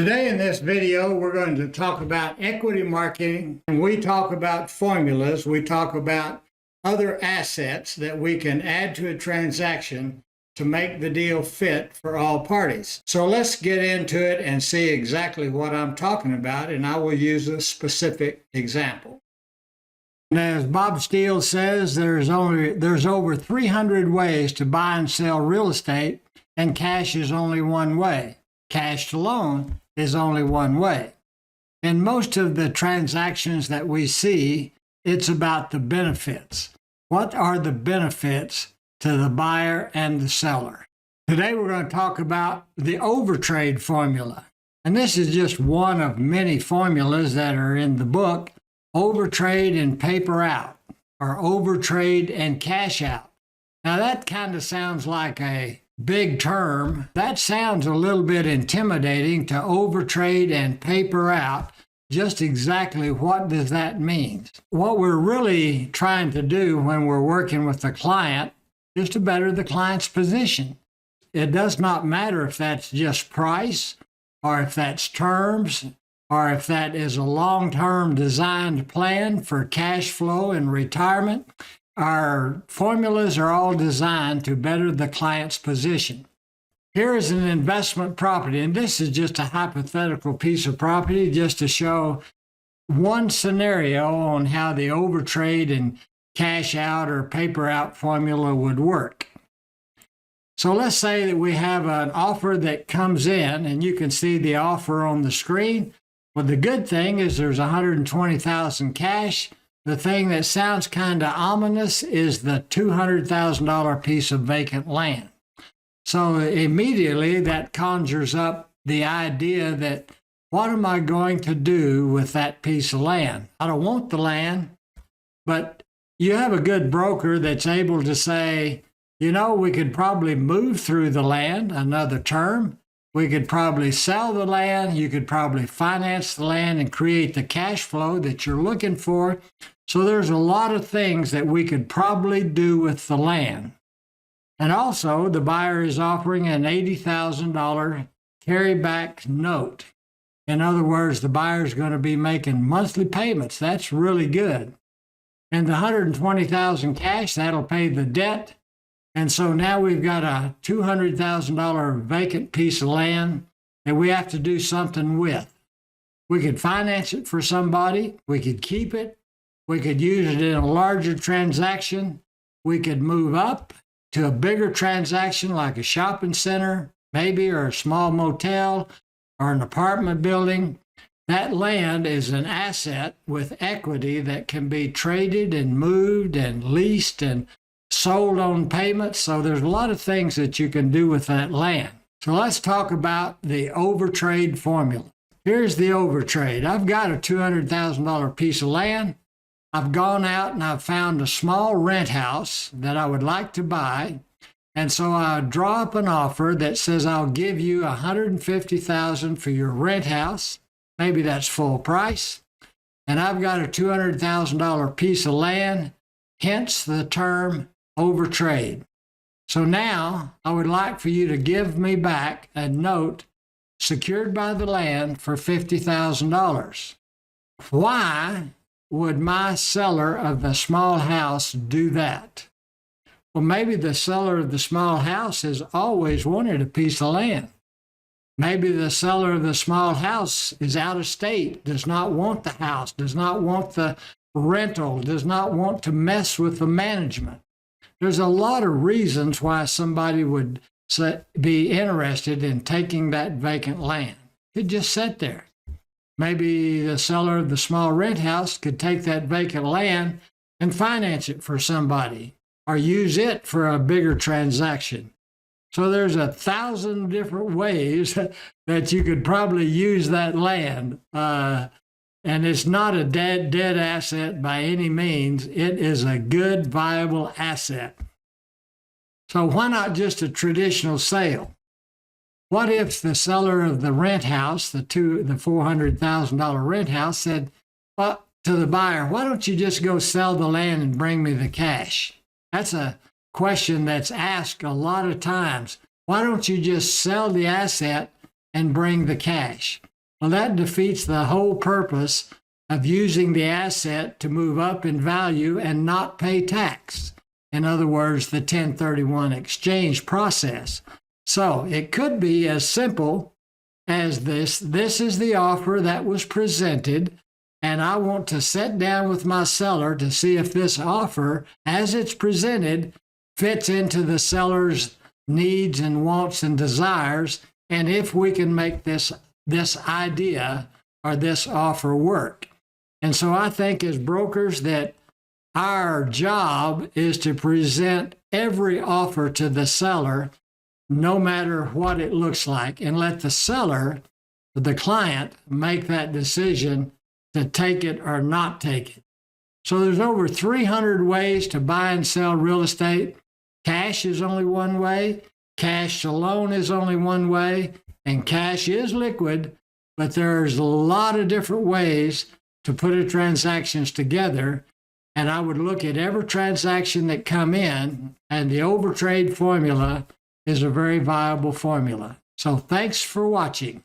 Today in this video, we're going to talk about equity marketing, and we talk about formulas. We talk about other assets that we can add to a transaction to make the deal fit for all parties. So let's get into it and see exactly what I'm talking about, and I will use a specific example. And as Bob Steele says, there's over 300 ways to buy and sell real estate, and cash is only one way. Cash to loan is only one way. In most of the transactions that we see, it's about the benefits. What are the benefits to the buyer and the seller? Today we're going to talk about the Overtrade formula. And this is just one of many formulas that are in the book, Overtrade and Paper Out, or Overtrade and Cash Out. Now that kind of sounds like a big term. That sounds a little bit intimidating, to overtrade and paper out. Just exactly what does that mean? What we're really trying to do when we're working with the client is to better the client's position. It does not matter if that's just price, or if that's terms, or if that is a long-term designed plan for cash flow and retirement. Our formulas are all designed to better the client's position. Here is an investment property, and this is just a hypothetical piece of property just to show one scenario on how the overtrade and cash out or paper out formula would work. So let's say that we have an offer that comes in, and you can see the offer on the screen. Well, the good thing is there's $120,000 cash. The thing that sounds kind of ominous is the $200,000 piece of vacant land. So immediately that conjures up the idea that, what am I going to do with that piece of land? I don't want the land, but you have a good broker that's able to say, you know, we could probably move through the land another term. We could probably sell the land. You could probably finance the land and create the cash flow that you're looking for. So there's a lot of things that we could probably do with the land. And also, the buyer is offering an $80,000 carryback note. In other words, the buyer is going to be making monthly payments. That's really good. And the $120,000 cash, that'll pay the debt. And so now we've got a $200,000 vacant piece of land that we have to do something with. We could finance it for somebody. We could keep it. We could use it in a larger transaction. We could move up to a bigger transaction like a shopping center, maybe, or a small motel, or an apartment building. That land is an asset with equity that can be traded and moved and leased and sold on payments. So there's a lot of things that you can do with that land. So let's talk about the Overtrade formula. Here's the Overtrade. I've got a $200,000 piece of land. I've gone out and I've found a small rent house that I would like to buy. And so I draw up an offer that says, I'll give you $150,000 for your rent house. Maybe that's full price. And I've got a $200,000 piece of land, hence the term Overtrade. So now I would like for you to give me back a note secured by the land for $50,000. Why would my seller of the small house do that? Well, maybe the seller of the small house has always wanted a piece of land. Maybe the seller of the small house is out of state, does not want the house, does not want the rental, does not want to mess with the management. There's a lot of reasons why somebody would be interested in taking that vacant land. It just sat there. Maybe the seller of the small rent house could take that vacant land and finance it for somebody, or use it for a bigger transaction. So there's 1,000 different ways that you could probably use that land. And it's not a dead asset by any means. It is a good, viable asset. So why not just a traditional sale? What if the seller of the rent house, the $400,000 rent house, said, well, to the buyer, why don't you just go sell the land and bring me the cash? That's a question that's asked a lot of times. Why don't you just sell the asset and bring the cash? Well, that defeats the whole purpose of using the asset to move up in value and not pay tax. In other words, the 1031 exchange process. So it could be as simple as this. This is the offer that was presented, and I want to sit down with my seller to see if this offer, as it's presented, fits into the seller's needs and wants and desires, and if we can make this idea or this offer work. And so I think as brokers that our job is to present every offer to the seller, no matter what it looks like, and let the seller, the client, make that decision to take it or not take it. So there's over 300 ways to buy and sell real estate. Cash is only one way. Cash alone is only one way. And cash is liquid, but there's a lot of different ways to put a transactions together. And I would look at every transaction that come in, and the Overtrade formula is a very viable formula. So thanks for watching.